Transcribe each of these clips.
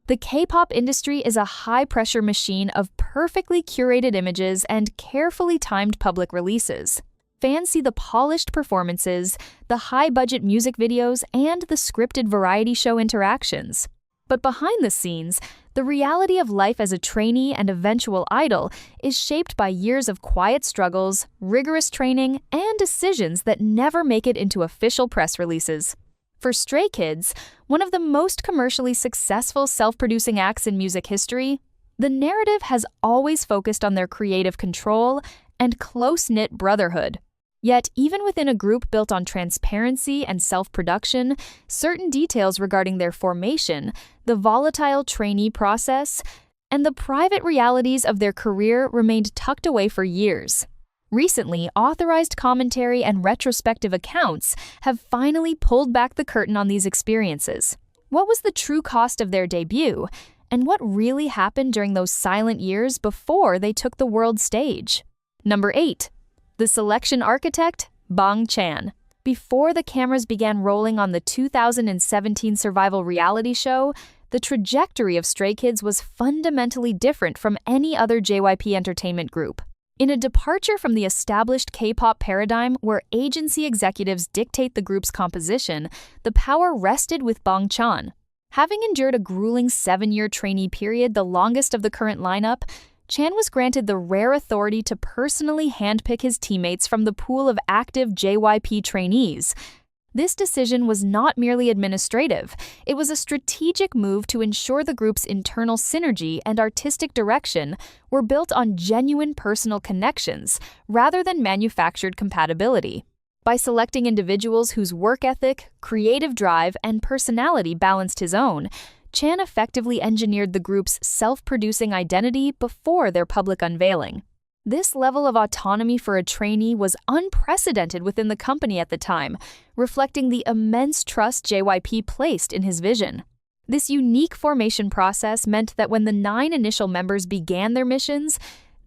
The K-pop industry is a high-pressure machine of perfectly curated images and carefully timed public releases. Fans see the polished performances, the high-budget music videos, and the scripted variety show interactions. But behind the scenes, the reality of life as a trainee and eventual idol is shaped by years of quiet struggles, rigorous training, and decisions that never make it into official press releases. For Stray Kids, one of the most commercially successful self-producing acts in music history, the narrative has always focused on their creative control and close-knit brotherhood. Yet, even within a group built on transparency and self-production, certain details regarding their formation, the volatile trainee process, and the private realities of their career remained tucked away for years. Recently, authorized commentary and retrospective accounts have finally pulled back the curtain on these experiences. What was the true cost of their debut, and what really happened during those silent years before they took the world stage? Number 8. The selection architect, Bang Chan. Before the cameras began rolling on the 2017 survival reality show, the trajectory of Stray Kids was fundamentally different from any other JYP Entertainment group. In a departure from the established K-pop paradigm where agency executives dictate the group's composition, the power rested with Bang Chan. Having endured a grueling 7-year trainee period, the longest of the current lineup, Chan was granted the rare authority to personally handpick his teammates from the pool of active JYP trainees. This decision was not merely administrative, it was a strategic move to ensure the group's internal synergy and artistic direction were built on genuine personal connections rather than manufactured compatibility. By selecting individuals whose work ethic, creative drive, and personality balanced his own, Chan effectively engineered the group's self-producing identity before their public unveiling. This level of autonomy for a trainee was unprecedented within the company at the time, reflecting the immense trust JYP placed in his vision. This unique formation process meant that when the 9 initial members began their missions,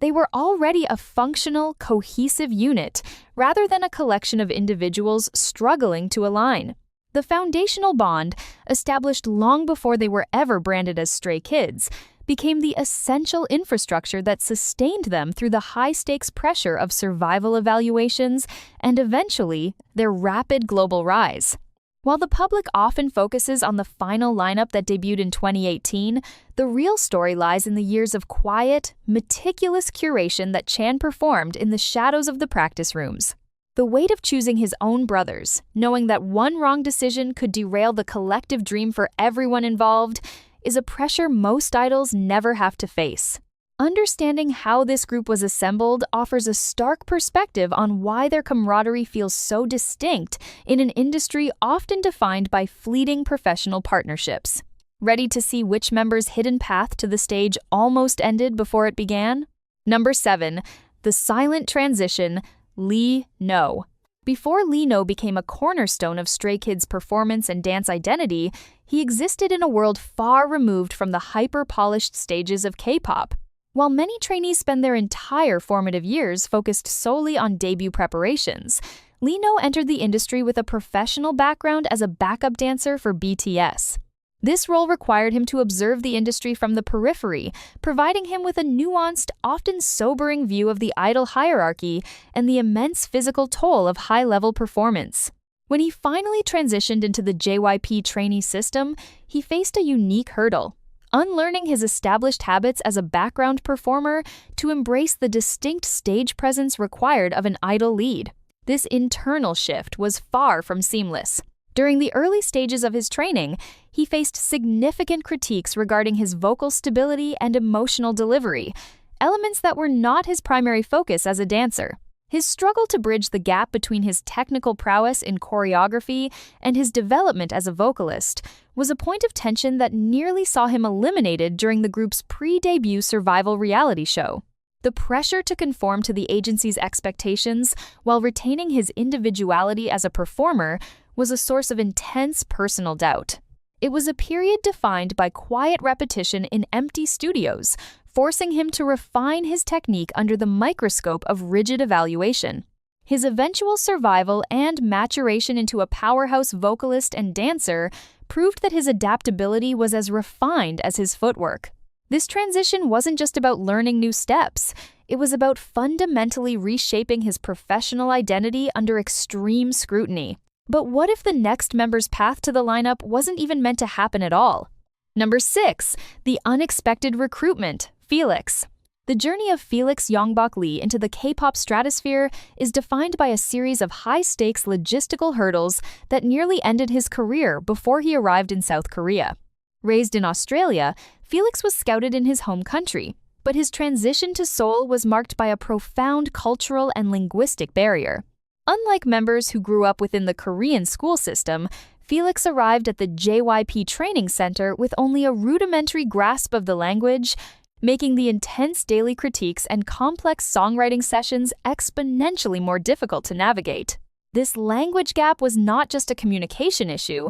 they were already a functional, cohesive unit, rather than a collection of individuals struggling to align. The foundational bond, established long before they were ever branded as Stray Kids, became the essential infrastructure that sustained them through the high-stakes pressure of survival evaluations and eventually their rapid global rise. While the public often focuses on the final lineup that debuted in 2018, the real story lies in the years of quiet, meticulous curation that Chan performed in the shadows of the practice rooms. The weight of choosing his own brothers, knowing that one wrong decision could derail the collective dream for everyone involved, is a pressure most idols never have to face. Understanding how this group was assembled offers a stark perspective on why their camaraderie feels so distinct in an industry often defined by fleeting professional partnerships. Ready to see which member's hidden path to the stage almost ended before it began? Number 7. The silent transition, Lee No. Before Lee No became a cornerstone of Stray Kids' performance and dance identity, he existed in a world far removed from the hyper-polished stages of K-pop. While many trainees spend their entire formative years focused solely on debut preparations, Lee No entered the industry with a professional background as a backup dancer for BTS. This role required him to observe the industry from the periphery, providing him with a nuanced, often sobering view of the idol hierarchy and the immense physical toll of high-level performance. When he finally transitioned into the JYP trainee system, he faced a unique hurdle: unlearning his established habits as a background performer to embrace the distinct stage presence required of an idol lead. This internal shift was far from seamless. During the early stages of his training, he faced significant critiques regarding his vocal stability and emotional delivery, elements that were not his primary focus as a dancer. His struggle to bridge the gap between his technical prowess in choreography and his development as a vocalist was a point of tension that nearly saw him eliminated during the group's pre-debut survival reality show. The pressure to conform to the agency's expectations while retaining his individuality as a performer was a source of intense personal doubt. It was a period defined by quiet repetition in empty studios, forcing him to refine his technique under the microscope of rigid evaluation. His eventual survival and maturation into a powerhouse vocalist and dancer proved that his adaptability was as refined as his footwork. This transition wasn't just about learning new steps. It was about fundamentally reshaping his professional identity under extreme scrutiny. But what if the next member's path to the lineup wasn't even meant to happen at all? Number 6. The unexpected recruitment, Felix. The journey of Felix Yongbok Lee into the K-pop stratosphere is defined by a series of high-stakes logistical hurdles that nearly ended his career before he arrived in South Korea. Raised in Australia, Felix was scouted in his home country, but his transition to Seoul was marked by a profound cultural and linguistic barrier. Unlike members who grew up within the Korean school system, Felix arrived at the JYP Training Center with only a rudimentary grasp of the language, making the intense daily critiques and complex songwriting sessions exponentially more difficult to navigate. This language gap was not just a communication issue,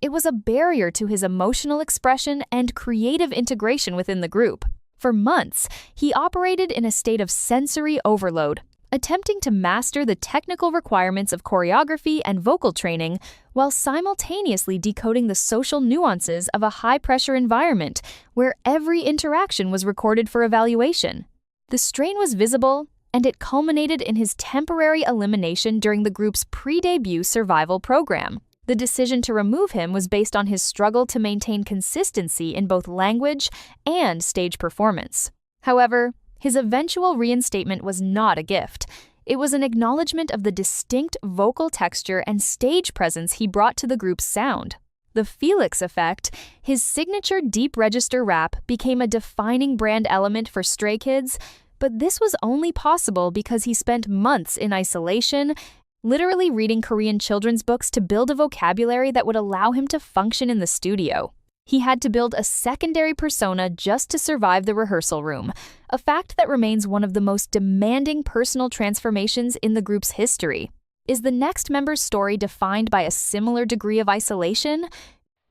it was a barrier to his emotional expression and creative integration within the group. For months, he operated in a state of sensory overload, attempting to master the technical requirements of choreography and vocal training while simultaneously decoding the social nuances of a high-pressure environment where every interaction was recorded for evaluation. The strain was visible, and it culminated in his temporary elimination during the group's pre-debut survival program. The decision to remove him was based on his struggle to maintain consistency in both language and stage performance. However, his eventual reinstatement was not a gift. It was an acknowledgement of the distinct vocal texture and stage presence he brought to the group's sound. The Felix effect, his signature deep register rap, became a defining brand element for Stray Kids, but this was only possible because he spent months in isolation, literally reading Korean children's books to build a vocabulary that would allow him to function in the studio. He had to build a secondary persona just to survive the rehearsal room, a fact that remains one of the most demanding personal transformations in the group's history. Is the next member's story defined by a similar degree of isolation?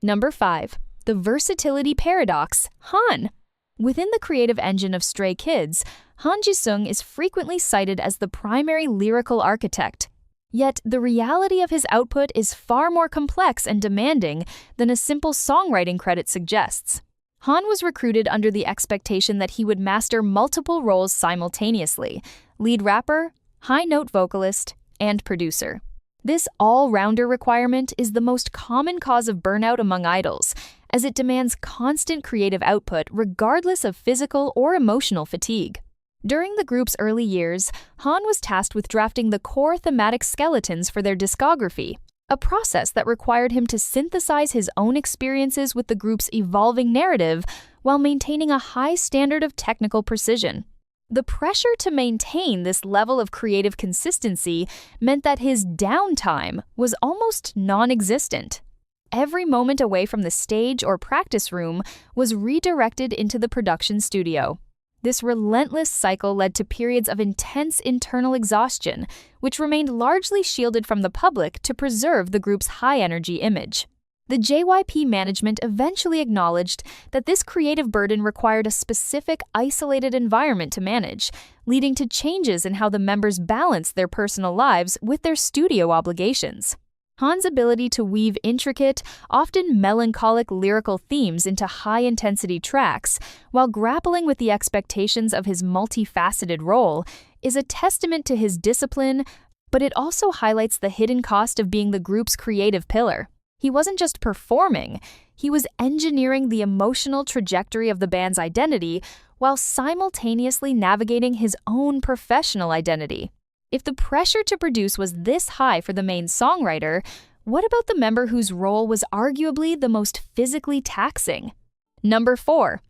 Number 5. The versatility paradox, Han. Within the creative engine of Stray Kids, Han Ji-sung is frequently cited as the primary lyrical architect. Yet, the reality of his output is far more complex and demanding than a simple songwriting credit suggests. Han was recruited under the expectation that he would master multiple roles simultaneously: lead rapper, high-note vocalist, and producer. This all-rounder requirement is the most common cause of burnout among idols, as it demands constant creative output regardless of physical or emotional fatigue. During the group's early years, Han was tasked with drafting the core thematic skeletons for their discography, a process that required him to synthesize his own experiences with the group's evolving narrative while maintaining a high standard of technical precision. The pressure to maintain this level of creative consistency meant that his downtime was almost non-existent. Every moment away from the stage or practice room was redirected into the production studio. This relentless cycle led to periods of intense internal exhaustion, which remained largely shielded from the public to preserve the group's high-energy image. The JYP management eventually acknowledged that this creative burden required a specific, isolated environment to manage, leading to changes in how the members balanced their personal lives with their studio obligations. Han's ability to weave intricate, often melancholic lyrical themes into high-intensity tracks, while grappling with the expectations of his multifaceted role, is a testament to his discipline, but it also highlights the hidden cost of being the group's creative pillar. He wasn't just performing, he was engineering the emotional trajectory of the band's identity while simultaneously navigating his own professional identity. If the pressure to produce was this high for the main songwriter, what about the member whose role was arguably the most physically taxing? Number 4.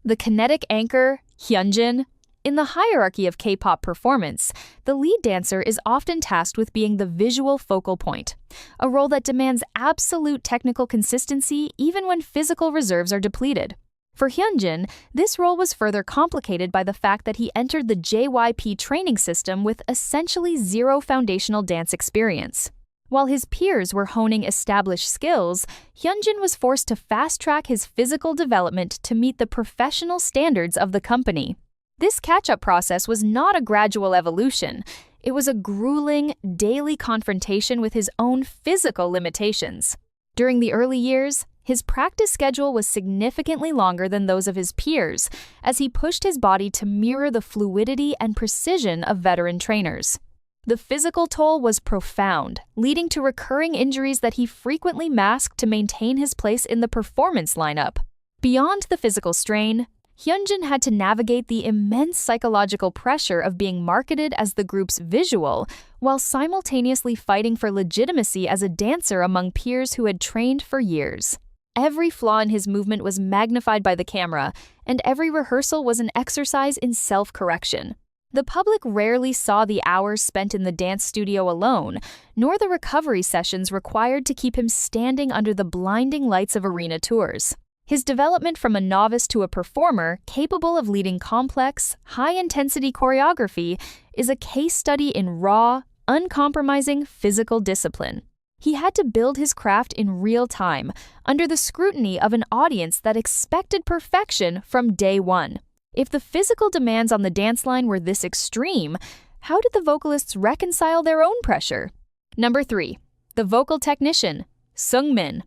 The kinetic anchor, Hyunjin. In the hierarchy of K-pop performance, the lead dancer is often tasked with being the visual focal point, a role that demands absolute technical consistency even when physical reserves are depleted. For Hyunjin, this role was further complicated by the fact that he entered the JYP training system with essentially zero foundational dance experience. While his peers were honing established skills, Hyunjin was forced to fast-track his physical development to meet the professional standards of the company. This catch-up process was not a gradual evolution. It was a grueling, daily confrontation with his own physical limitations. During the early years, His practice schedule was significantly longer than those of his peers, as he pushed his body to mirror the fluidity and precision of veteran trainers. The physical toll was profound, leading to recurring injuries that he frequently masked to maintain his place in the performance lineup. Beyond the physical strain, Hyunjin had to navigate the immense psychological pressure of being marketed as the group's visual, while simultaneously fighting for legitimacy as a dancer among peers who had trained for years. Every flaw in his movement was magnified by the camera, and every rehearsal was an exercise in self-correction. The public rarely saw the hours spent in the dance studio alone, nor the recovery sessions required to keep him standing under the blinding lights of arena tours. His development from a novice to a performer capable of leading complex, high-intensity choreography is a case study in raw, uncompromising physical discipline. He had to build his craft in real time, under the scrutiny of an audience that expected perfection from day one. If the physical demands on the dance line were this extreme, how did the vocalists reconcile their own pressure? Number 3. The vocal technician, Seungmin.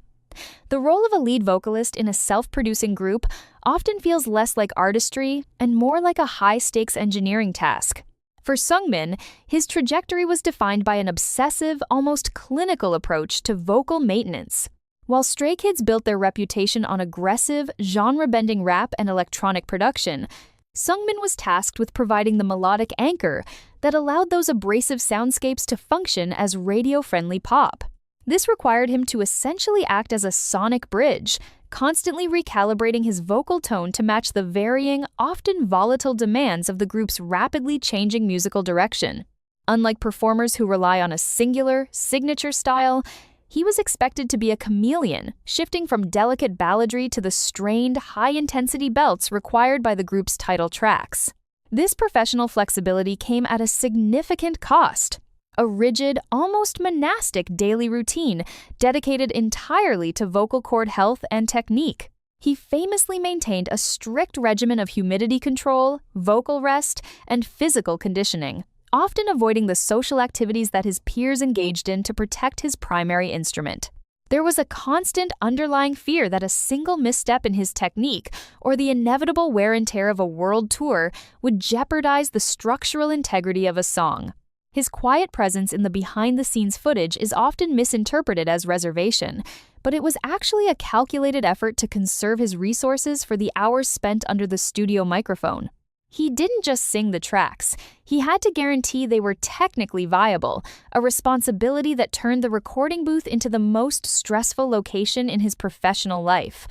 The role of a lead vocalist in a self-producing group often feels less like artistry and more like a high-stakes engineering task. For Seungmin, his trajectory was defined by an obsessive, almost clinical approach to vocal maintenance. While Stray Kids built their reputation on aggressive, genre-bending rap and electronic production, Seungmin was tasked with providing the melodic anchor that allowed those abrasive soundscapes to function as radio-friendly pop. This required him to essentially act as a sonic bridge, constantly recalibrating his vocal tone to match the varying, often volatile demands of the group's rapidly changing musical direction. Unlike performers who rely on a singular, signature style, he was expected to be a chameleon, shifting from delicate balladry to the strained, high-intensity belts required by the group's title tracks. This professional flexibility came at a significant cost. A rigid, almost monastic daily routine dedicated entirely to vocal cord health and technique. He famously maintained a strict regimen of humidity control, vocal rest, and physical conditioning, often avoiding the social activities that his peers engaged in to protect his primary instrument. There was a constant underlying fear that a single misstep in his technique or the inevitable wear and tear of a world tour would jeopardize the structural integrity of a song. His quiet presence in the behind-the-scenes footage is often misinterpreted as reservation, but it was actually a calculated effort to conserve his resources for the hours spent under the studio microphone. He didn't just sing the tracks, he had to guarantee they were technically viable, a responsibility that turned the recording booth into the most stressful location in his professional life.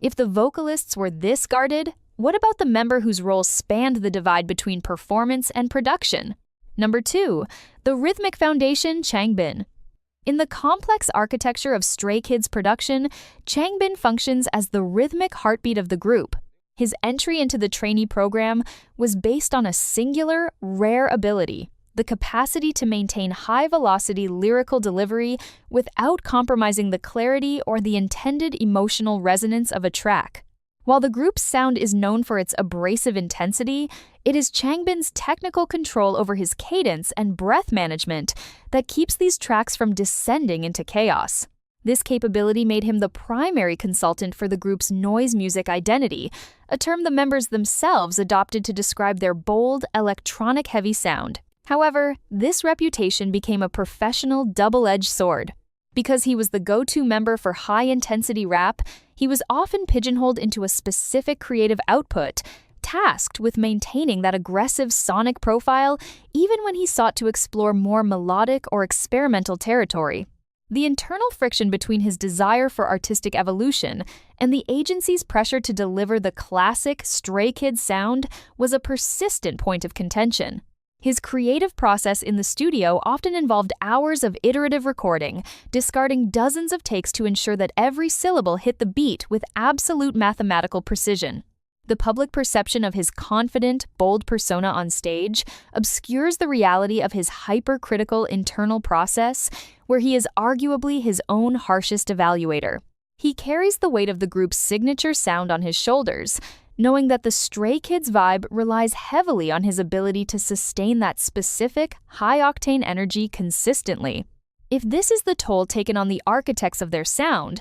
If the vocalists were this guarded, what about the member whose role spanned the divide between performance and production? Number 2. The rhythmic foundation, Changbin. In the complex architecture of Stray Kids production, Changbin functions as the rhythmic heartbeat of the group. His entry into the trainee program was based on a singular, rare ability, the capacity to maintain high-velocity lyrical delivery without compromising the clarity or the intended emotional resonance of a track. While the group's sound is known for its abrasive intensity, it is Changbin's technical control over his cadence and breath management that keeps these tracks from descending into chaos. This capability made him the primary consultant for the group's noise music identity, a term the members themselves adopted to describe their bold, electronic-heavy sound. However, this reputation became a professional double-edged sword. Because he was the go-to member for high-intensity rap, he was often pigeonholed into a specific creative output, tasked with maintaining that aggressive sonic profile even when he sought to explore more melodic or experimental territory. The internal friction between his desire for artistic evolution and the agency's pressure to deliver the classic Stray Kids sound was a persistent point of contention. His creative process in the studio often involved hours of iterative recording, discarding dozens of takes to ensure that every syllable hit the beat with absolute mathematical precision. The public perception of his confident, bold persona on stage obscures the reality of his hypercritical internal process, where he is arguably his own harshest evaluator. He carries the weight of the group's signature sound on his shoulders, knowing that the Stray Kids vibe relies heavily on his ability to sustain that specific, high-octane energy consistently. If this is the toll taken on the architects of their sound,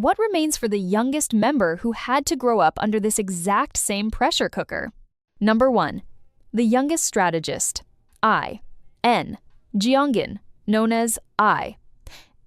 what remains for the youngest member who had to grow up under this exact same pressure cooker? Number 1. The youngest strategist. N. Jeongin, known as I.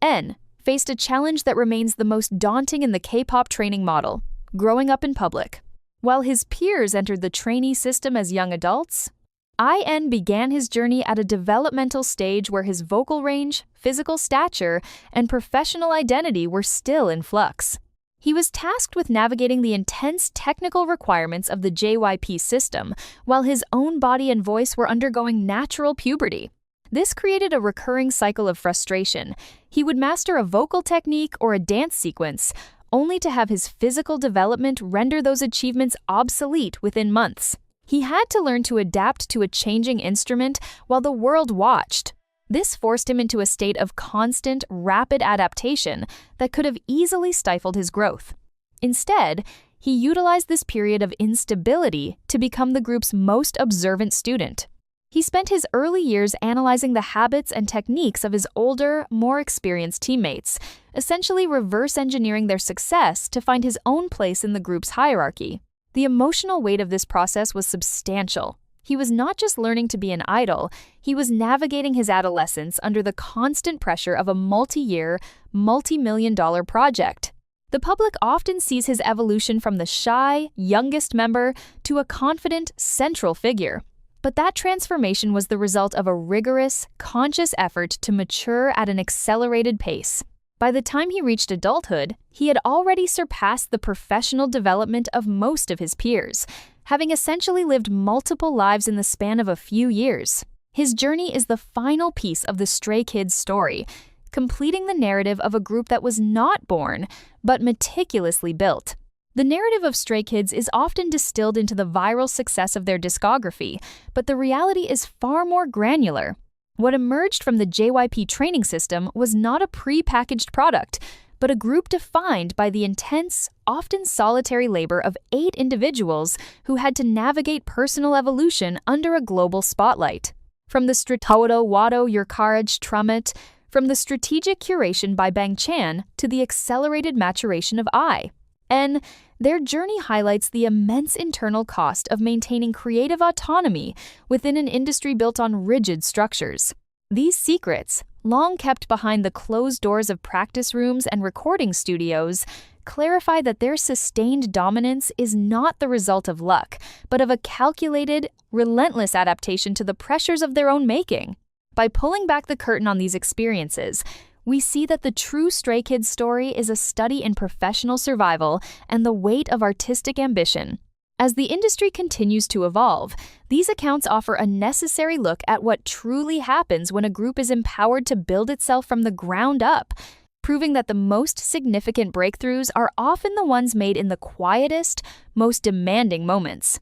N faced a challenge that remains the most daunting in the K-pop training model, growing up in public. While his peers entered the trainee system as young adults, IN began his journey at a developmental stage where his vocal range, physical stature, and professional identity were still in flux. He was tasked with navigating the intense technical requirements of the JYP system, while his own body and voice were undergoing natural puberty. This created a recurring cycle of frustration. He would master a vocal technique or a dance sequence, only to have his physical development render those achievements obsolete within months. He had to learn to adapt to a changing instrument while the world watched. This forced him into a state of constant, rapid adaptation that could have easily stifled his growth. Instead, he utilized this period of instability to become the group's most observant student. He spent his early years analyzing the habits and techniques of his older, more experienced teammates, essentially reverse engineering their success to find his own place in the group's hierarchy. The emotional weight of this process was substantial. He was not just learning to be an idol, he was navigating his adolescence under the constant pressure of a multi-year, multi-million-dollar project. The public often sees his evolution from the shy, youngest member to a confident, central figure. But that transformation was the result of a rigorous, conscious effort to mature at an accelerated pace. By the time he reached adulthood, he had already surpassed the professional development of most of his peers, having essentially lived multiple lives in the span of a few years. His journey is the final piece of the Stray Kids story, completing the narrative of a group that was not born, but meticulously built. The narrative of Stray Kids is often distilled into the viral success of their discography, but the reality is far more granular. What emerged from the JYP training system was not a pre-packaged product, but a group defined by the intense, often solitary labor of 8 individuals who had to navigate personal evolution under a global spotlight. From the Stratodo Wado Your Courage Trummet, from the strategic curation by Bang Chan to the accelerated maturation of I. And their journey highlights the immense internal cost of maintaining creative autonomy within an industry built on rigid structures. These secrets, long kept behind the closed doors of practice rooms and recording studios, clarify that their sustained dominance is not the result of luck, but of a calculated, relentless adaptation to the pressures of their own making. By pulling back the curtain on these experiences, we see that the true Stray Kids story is a study in professional survival and the weight of artistic ambition. As the industry continues to evolve, these accounts offer a necessary look at what truly happens when a group is empowered to build itself from the ground up, proving that the most significant breakthroughs are often the ones made in the quietest, most demanding moments.